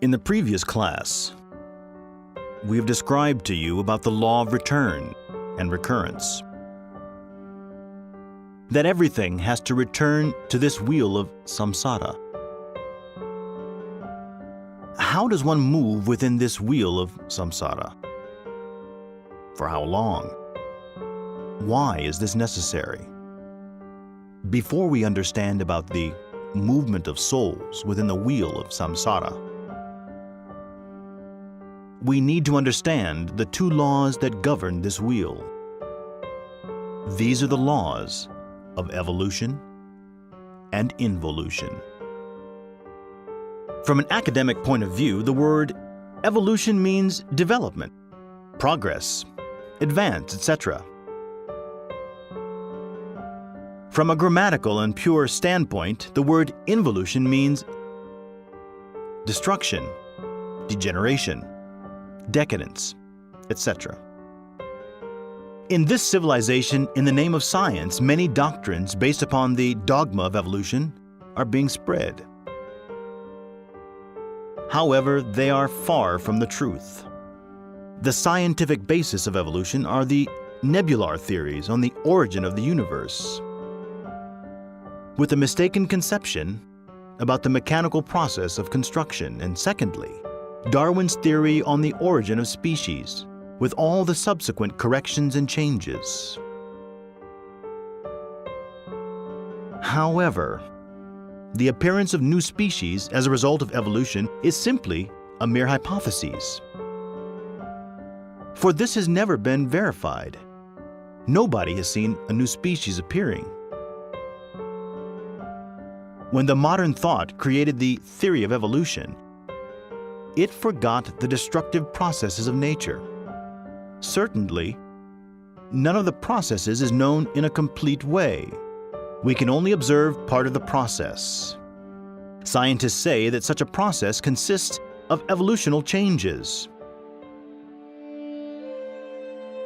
In the previous class, we have described to you about the law of return and recurrence. That everything has to return to this wheel of samsara. How does one move within this wheel of samsara? For how long? Why is this necessary? Before we understand about the movement of souls within the wheel of samsara, we need to understand the two laws that govern this wheel. These are the laws of evolution and involution. From an academic point of view, the word evolution means development, progress, advance, etc. From a grammatical and pure standpoint, the word involution means destruction, degeneration, decadence, etc. In this civilization, in the name of science, many doctrines based upon the dogma of evolution are being spread. However, they are far from the truth. The scientific basis of evolution are the nebular theories on the origin of the universe, with a mistaken conception about the mechanical process of construction, and secondly, Darwin's theory on the origin of species, with all the subsequent corrections and changes. However, the appearance of new species as a result of evolution is simply a mere hypothesis. For this has never been verified. Nobody has seen a new species appearing. When the modern thought created the theory of evolution, it forgot the destructive processes of nature. Certainly, none of the processes is known in a complete way. We can only observe part of the process. Scientists say that such a process consists of evolutional changes.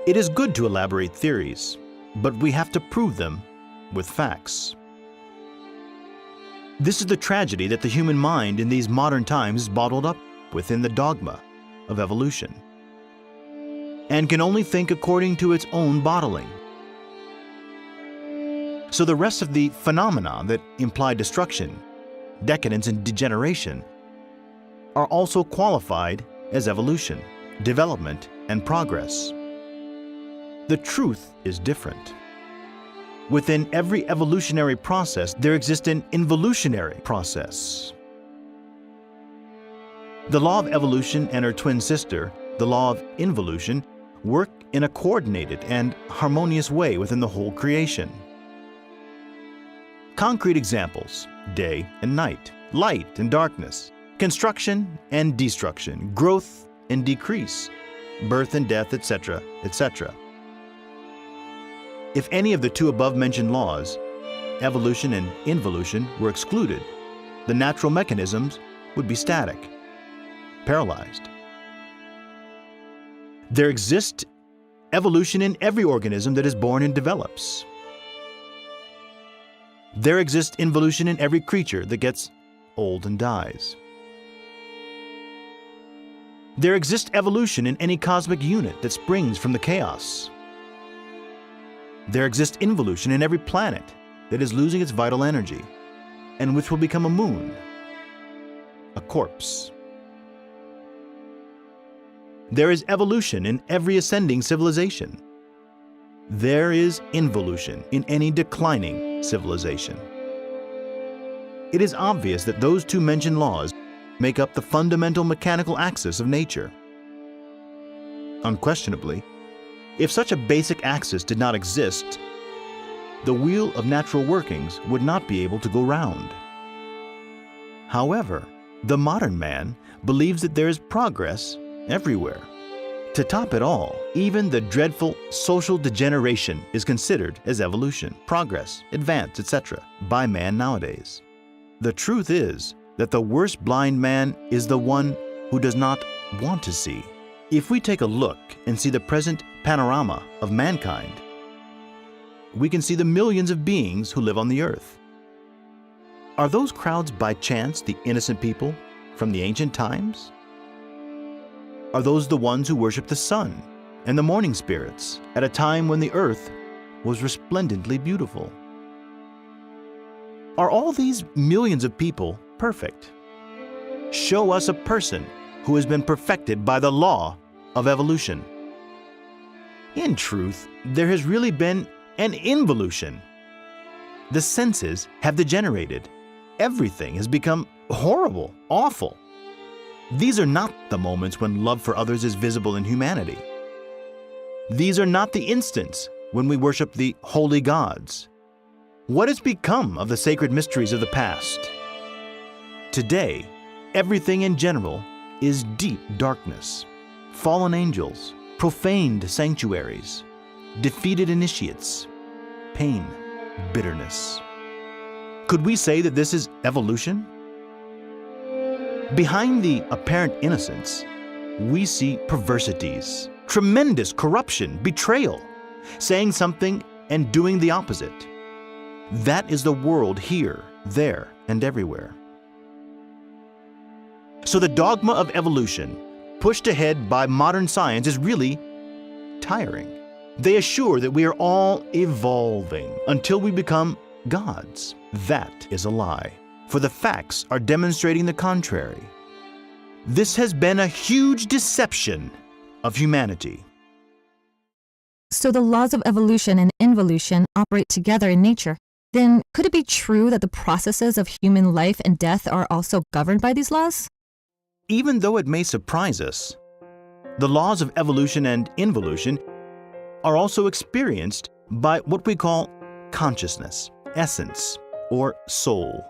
It is good to elaborate theories, but we have to prove them with facts. This is the tragedy that the human mind in these modern times is bottled up within the dogma of evolution, and can only think according to its own bottling. So the rest of the phenomena that imply destruction, decadence, and degeneration are also qualified as evolution, development, and progress. The truth is different. Within every evolutionary process, there exists an involutionary process. The law of evolution and her twin sister, the law of involution, work in a coordinated and harmonious way within the whole creation. Concrete examples: day and night, light and darkness, construction and destruction, growth and decrease, birth and death, etc., etc. If any of the two above-mentioned laws, evolution and involution, were excluded, the natural mechanisms would be static, paralyzed. There exists evolution in every organism that is born and develops. There exists involution in every creature that gets old and dies. There exists evolution in any cosmic unit that springs from the chaos. There exists involution in every planet that is losing its vital energy, and which will become a moon, a corpse. There is evolution in every ascending civilization. There is involution in any declining civilization. It is obvious that those two mentioned laws make up the fundamental mechanical axis of nature. Unquestionably, if such a basic axis did not exist, the wheel of natural workings would not be able to go round. However, the modern man believes that there is progress everywhere. To top it all, even the dreadful social degeneration is considered as evolution, progress, advance, etc. by man nowadays. The truth is that the worst blind man is the one who does not want to see. If we take a look and see the present panorama of mankind, we can see the millions of beings who live on the earth. Are those crowds by chance the innocent people from the ancient times? Are those the ones who worship the sun and the morning spirits at a time when the earth was resplendently beautiful? Are all these millions of people perfect? Show us a person who has been perfected by the law of evolution. In truth, there has really been an involution. The senses have degenerated. Everything has become horrible, awful. These are not the moments when love for others is visible in humanity. These are not the instants when we worship the holy gods. What has become of the sacred mysteries of the past? Today, everything in general is deep darkness. Fallen angels, profaned sanctuaries, defeated initiates, pain, bitterness. Could we say that this is evolution? Behind the apparent innocence, we see perversities, tremendous corruption, betrayal, saying something and doing the opposite. That is the world here, there, and everywhere. So the dogma of evolution, pushed ahead by modern science, is really tiring. They assure that we are all evolving until we become gods. That is a lie, for the facts are demonstrating the contrary. This has been a huge deception of humanity. So the laws of evolution and involution operate together in nature. Then could it be true that the processes of human life and death are also governed by these laws? Even though it may surprise us, the laws of evolution and involution are also experienced by what we call consciousness, essence, or soul.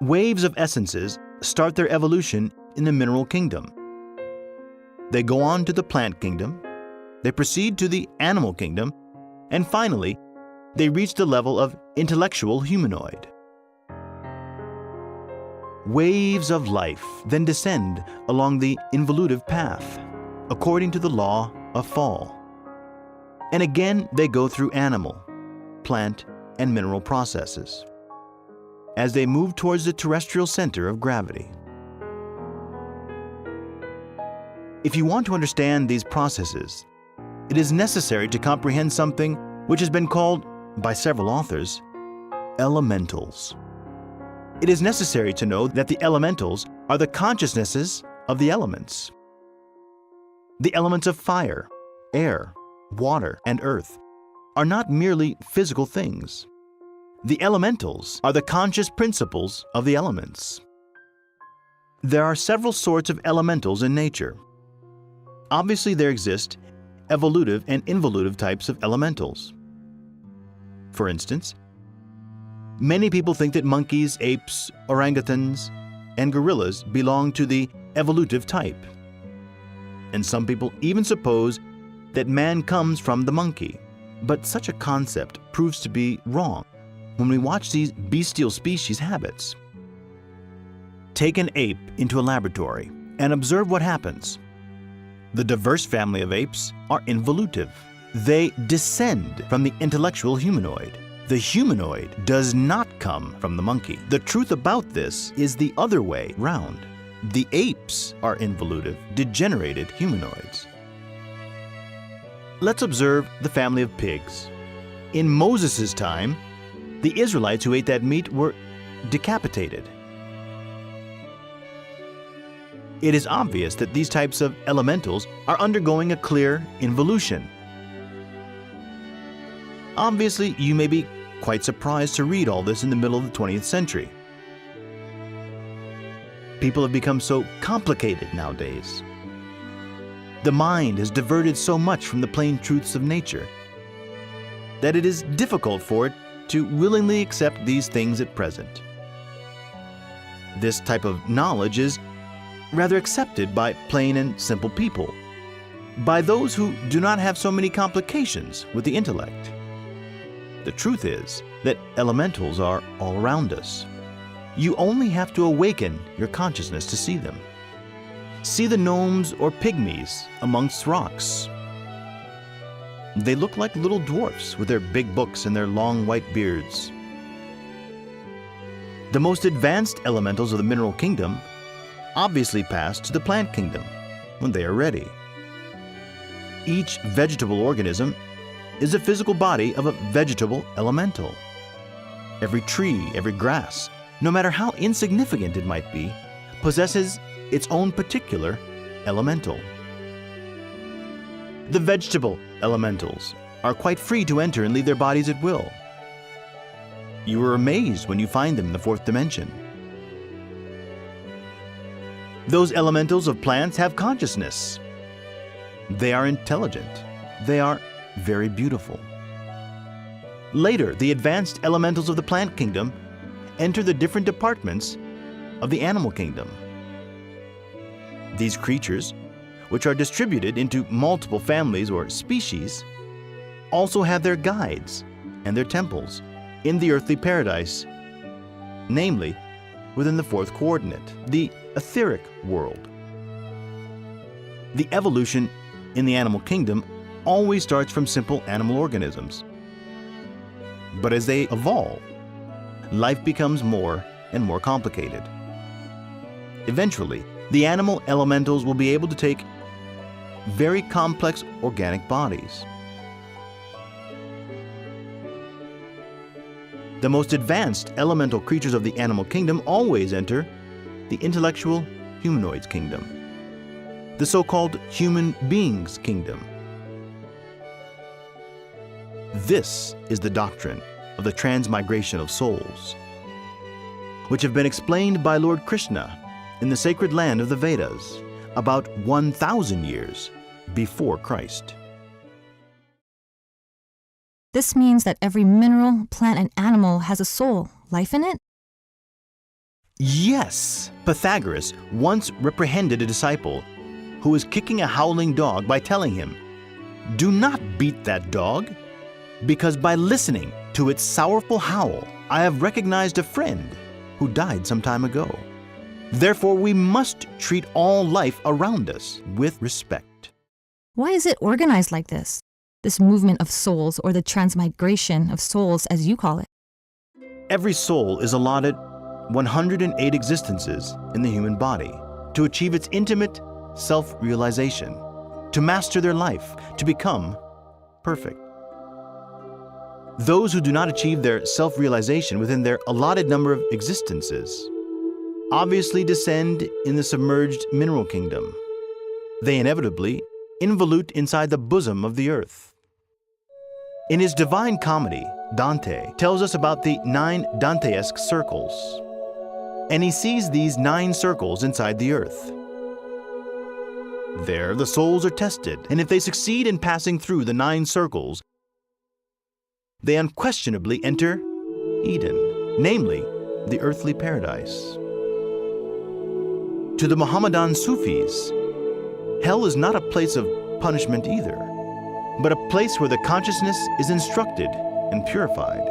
Waves of essences start their evolution in the mineral kingdom. They go on to the plant kingdom, they proceed to the animal kingdom, and finally, they reach the level of intellectual humanoid. Waves of life then descend along the involutive path, according to the law of fall. And again, they go through animal, plant, and mineral processes as they move towards the terrestrial center of gravity. If you want to understand these processes, it is necessary to comprehend something which has been called, by several authors, elementals. It is necessary to know that the elementals are the consciousnesses of the elements. The elements of fire, air, water, and earth are not merely physical things. The elementals are the conscious principles of the elements. There are several sorts of elementals in nature. Obviously, there exist evolutive and involutive types of elementals. For instance, many people think that monkeys, apes, orangutans, and gorillas belong to the evolutive type. And some people even suppose that man comes from the monkey. But such a concept proves to be wrong when we watch these bestial species habits. Take an ape into a laboratory and observe what happens. The diverse family of apes are involutive. They descend from the intellectual humanoid. The humanoid does not come from the monkey. The truth about this is the other way round. The apes are involutive, degenerated humanoids. Let's observe the family of pigs. In Moses' time, the Israelites who ate that meat were decapitated. It is obvious that these types of elementals are undergoing a clear involution. Obviously, you may be quite surprised to read all this in the middle of the 20th century. People have become so complicated nowadays. The mind has diverted so much from the plain truths of nature that it is difficult for it to willingly accept these things at present. This type of knowledge is rather accepted by plain and simple people, by those who do not have so many complications with the intellect. The truth is that elementals are all around us. You only have to awaken your consciousness to see them. See the gnomes or pygmies amongst rocks. They look like little dwarfs with their big books and their long white beards. The most advanced elementals of the mineral kingdom obviously pass to the plant kingdom when they are ready. Each vegetable organism is a physical body of a vegetable elemental. Every tree, every grass, no matter how insignificant it might be, possesses its own particular elemental. The vegetable elementals are quite free to enter and leave their bodies at will. You are amazed when you find them in the fourth dimension. Those elementals of plants have consciousness. They are intelligent. They are very beautiful. Later, the advanced elementals of the plant kingdom enter the different departments of the animal kingdom. These creatures, which are distributed into multiple families or species, also have their guides and their temples in the earthly paradise, namely within the fourth coordinate, the etheric world. The evolution in the animal kingdom always starts from simple animal organisms. But as they evolve, life becomes more and more complicated. Eventually, the animal elementals will be able to take very complex organic bodies. The most advanced elemental creatures of the animal kingdom always enter the intellectual humanoids kingdom, the so-called human beings kingdom. This is the doctrine of the transmigration of souls, which have been explained by Lord Krishna in the sacred land of the Vedas about 1,000 years before Christ. This means that every mineral, plant, and animal has a soul, life in it? Yes! Pythagoras once reprehended a disciple who was kicking a howling dog by telling him, "Do not beat that dog, because by listening to its sorrowful howl, I have recognized a friend who died some time ago. Therefore, we must treat all life around us with respect." Why is it organized like this movement of souls, or the transmigration of souls as you call it? Every soul is allotted 108 existences in the human body to achieve its intimate self-realization, to master their life, to become perfect. Those who do not achieve their self-realization within their allotted number of existences obviously descend in the submerged mineral kingdom. They inevitably involute inside the bosom of the earth. In his Divine Comedy, Dante tells us about the 9 Dantesque circles, and he sees these 9 circles inside the earth. There, the souls are tested, and if they succeed in passing through the 9 circles, they unquestionably enter Eden, namely the earthly paradise. To the Mohammedan Sufis, hell is not a place of punishment either, but a place where the consciousness is instructed and purified.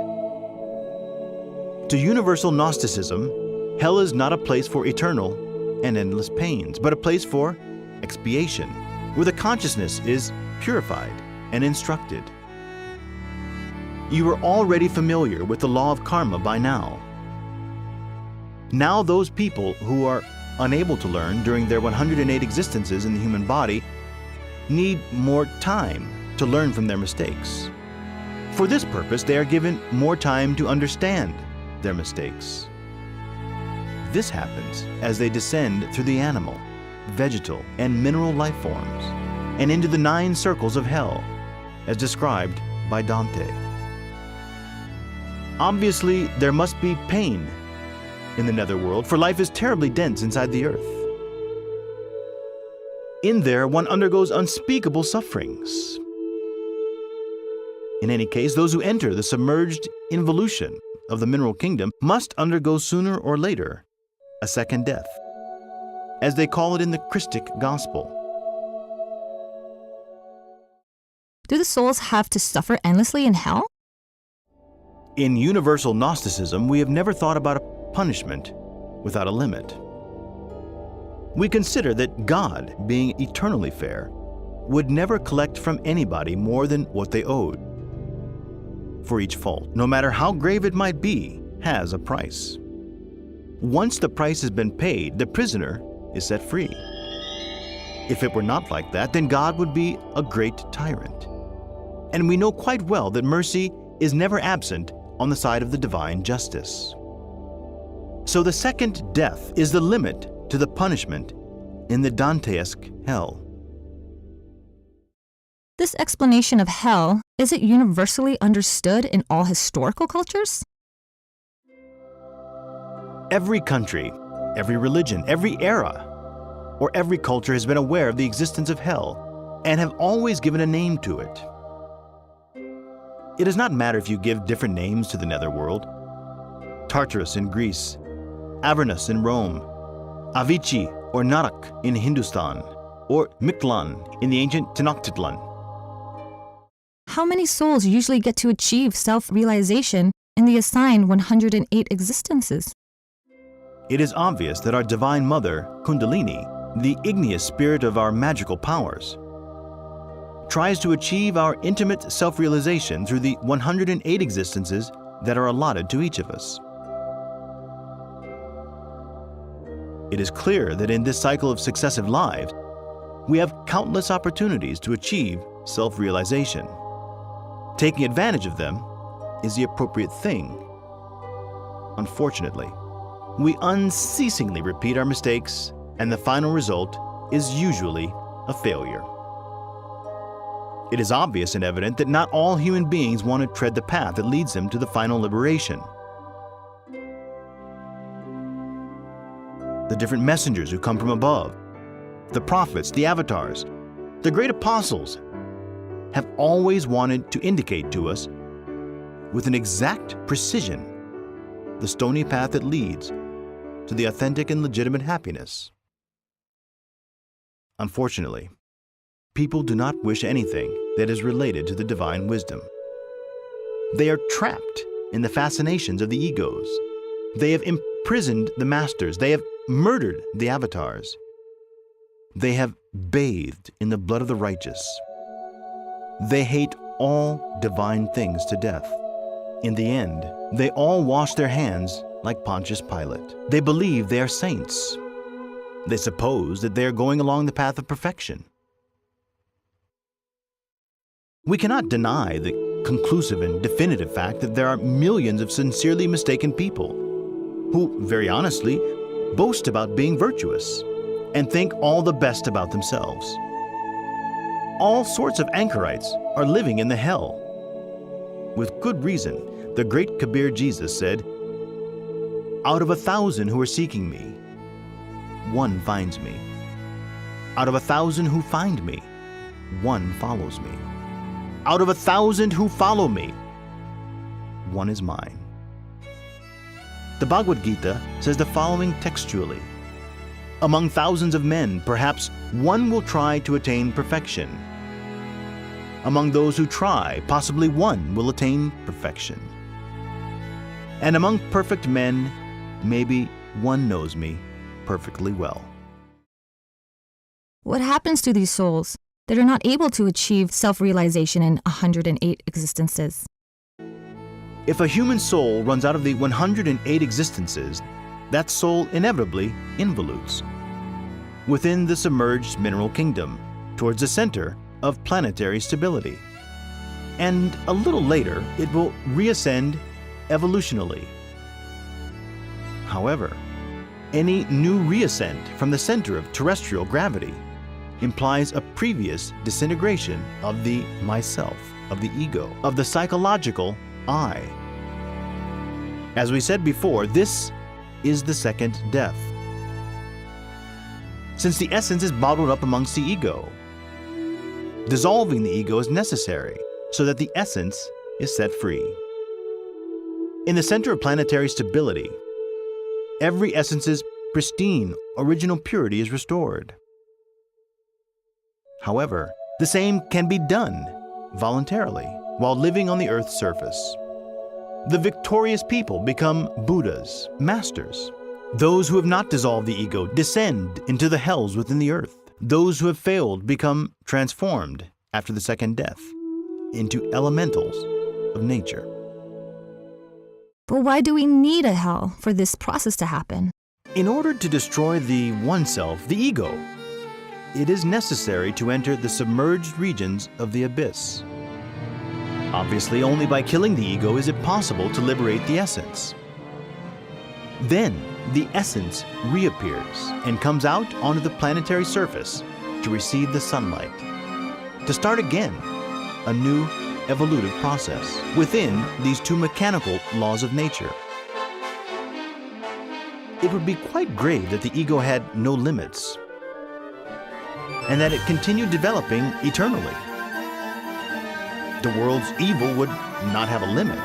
To universal Gnosticism, hell is not a place for eternal and endless pains, but a place for expiation, where the consciousness is purified and instructed. You are already familiar with the law of karma by now. Now those people who are unable to learn during their 108 existences in the human body need more time to learn from their mistakes. For this purpose, they are given more time to understand their mistakes. This happens as they descend through the animal, vegetal, and mineral life forms and into the 9 circles of hell, as described by Dante. Obviously, there must be pain in the netherworld, for life is terribly dense inside the earth. In there, one undergoes unspeakable sufferings. In any case, those who enter the submerged involution of the mineral kingdom must undergo sooner or later a second death, as they call it in the Christic gospel. Do the souls have to suffer endlessly in hell? In universal Gnosticism, we have never thought about a punishment without a limit. We consider that God, being eternally fair, would never collect from anybody more than what they owed. For each fault, no matter how grave it might be, has a price. Once the price has been paid, the prisoner is set free. If it were not like that, then God would be a great tyrant. And we know quite well that mercy is never absent on the side of the divine justice. So the second death is the limit to the punishment in the Dantesque hell. This explanation of hell, is it universally understood in all historical cultures? Every country, every religion, every era, or every culture has been aware of the existence of hell and have always given a name to it. It does not matter if you give different names to the netherworld. Tartarus in Greece, Avernus in Rome, Avicii or Narak in Hindustan, or Mictlan in the ancient Tenochtitlan. How many souls usually get to achieve self-realization in the assigned 108 existences? It is obvious that our Divine Mother, Kundalini, the igneous spirit of our magical powers, tries to achieve our intimate self-realization through the 108 existences that are allotted to each of us. It is clear that in this cycle of successive lives, we have countless opportunities to achieve self-realization. Taking advantage of them is the appropriate thing. Unfortunately, we unceasingly repeat our mistakes, and the final result is usually a failure. It is obvious and evident that not all human beings want to tread the path that leads them to the final liberation. The different messengers who come from above, the prophets, the avatars, the great apostles, have always wanted to indicate to us with an exact precision the stony path that leads to the authentic and legitimate happiness. Unfortunately, people do not wish anything that is related to the divine wisdom. They are trapped in the fascinations of the egos. They have imprisoned the masters. They have murdered the avatars. They have bathed in the blood of the righteous. They hate all divine things to death. In the end, they all wash their hands like Pontius Pilate. They believe they are saints. They suppose that they are going along the path of perfection. We cannot deny the conclusive and definitive fact that there are millions of sincerely mistaken people who, very honestly, boast about being virtuous and think all the best about themselves. All sorts of anchorites are living in the hell. With good reason, the great Kabir Jesus said, "Out of 1,000 who are seeking me, one finds me. Out of 1,000 who find me, one follows me. Out of 1,000 who follow me, one is mine." The Bhagavad Gita says the following textually: "Among thousands of men, perhaps one will try to attain perfection. Among those who try, possibly one will attain perfection. And among perfect men, maybe one knows me perfectly well." What happens to these souls that are not able to achieve self-realization in 108 existences? If a human soul runs out of the 108 existences, that soul inevitably involutes within the submerged mineral kingdom towards the center of planetary stability. And a little later, it will reascend evolutionally. However, any new reascent from the center of terrestrial gravity implies a previous disintegration of the myself, of the ego, of the psychological I. As we said before, this is the second death. Since the essence is bottled up amongst the ego, dissolving the ego is necessary so that the essence is set free. In the center of planetary stability, every essence's pristine, original purity is restored. However, the same can be done voluntarily while living on the Earth's surface. The victorious people become Buddhas, masters. Those who have not dissolved the ego descend into the hells within the earth. Those who have failed become transformed after the second death into elementals of nature. But why do we need a hell for this process to happen? In order to destroy the oneself, the ego, it is necessary to enter the submerged regions of the abyss. Obviously, only by killing the ego is it possible to liberate the essence. Then, the essence reappears and comes out onto the planetary surface to receive the sunlight, to start again a new evolutive process within these two mechanical laws of nature. It would be quite grave that the ego had no limits and that it continued developing eternally. The world's evil would not have a limit.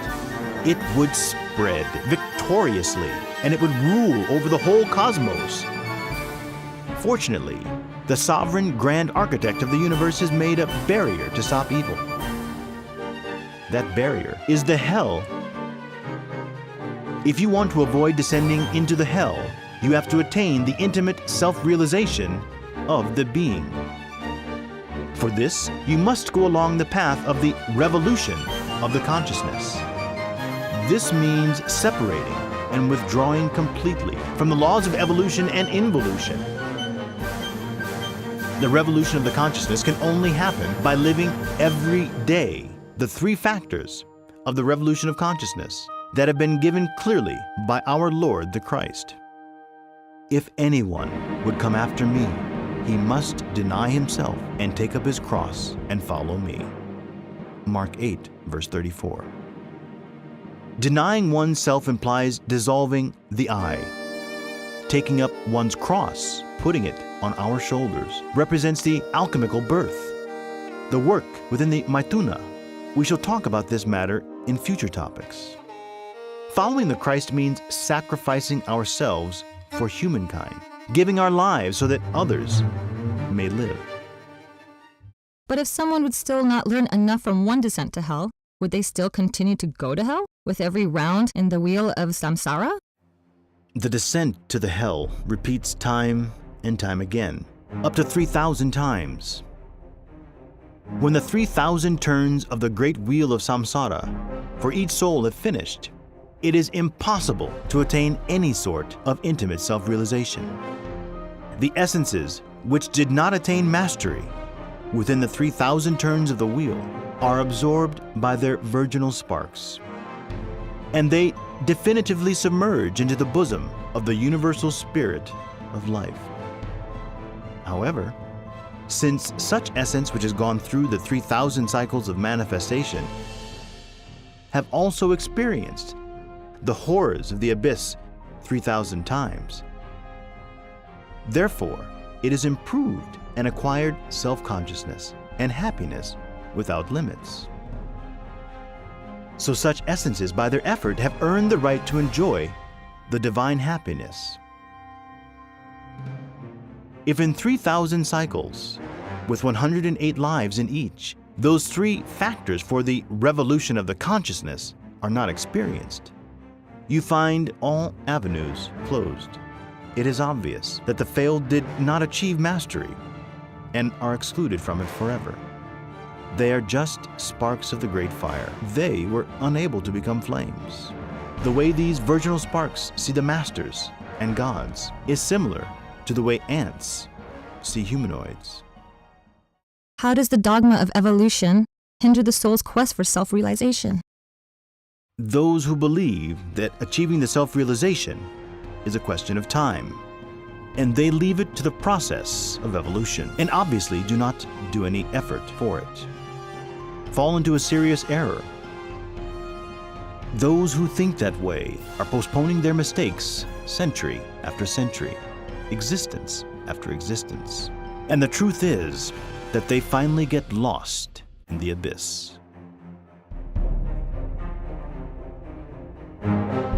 It would spread victoriously, and it would rule over the whole cosmos. Fortunately, the sovereign grand architect of the universe has made a barrier to stop evil. That barrier is the hell. If you want to avoid descending into the hell, you have to attain the intimate self-realization of the being. For this, you must go along the path of the revolution of the consciousness. This means separating and withdrawing completely from the laws of evolution and involution. The revolution of the consciousness can only happen by living every day the three factors of the revolution of consciousness that have been given clearly by our Lord the Christ. If anyone would come after me, he must deny himself and take up his cross and follow me. Mark 8, verse 34. Denying oneself implies dissolving the I. Taking up one's cross, putting it on our shoulders, represents the alchemical birth, the work within the Maituna. We shall talk about this matter in future topics. Following the Christ means sacrificing ourselves for humankind, giving our lives so that others may live. But if someone would still not learn enough from one descent to hell, would they still continue to go to hell with every round in the wheel of samsara? The descent to the hell repeats time and time again, up to 3,000 times. When the 3,000 turns of the great wheel of samsara for each soul have finished, it is impossible to attain any sort of intimate self-realization. The essences which did not attain mastery within the 3,000 turns of the wheel are absorbed by their virginal sparks, and they definitively submerge into the bosom of the universal spirit of life. However, since such essence which has gone through the 3,000 cycles of manifestation have also experienced the horrors of the abyss 3,000 times, therefore, it has improved and acquired self-consciousness and happiness without limits. So such essences, by their effort, have earned the right to enjoy the divine happiness. If in 3,000 cycles, with 108 lives in each, those three factors for the revolution of the consciousness are not experienced, you find all avenues closed. It is obvious that the failed did not achieve mastery and are excluded from it forever. They are just sparks of the great fire. They were unable to become flames. The way these virginal sparks see the masters and gods is similar to the way ants see humanoids. How does the dogma of evolution hinder the soul's quest for self-realization? Those who believe that achieving the self-realization is a question of time, and they leave it to the process of evolution, and obviously do not do any effort for it, fall into a serious error. Those who think that way are postponing their mistakes century after century, existence after existence. And the truth is that they finally get lost in the abyss. Thank you.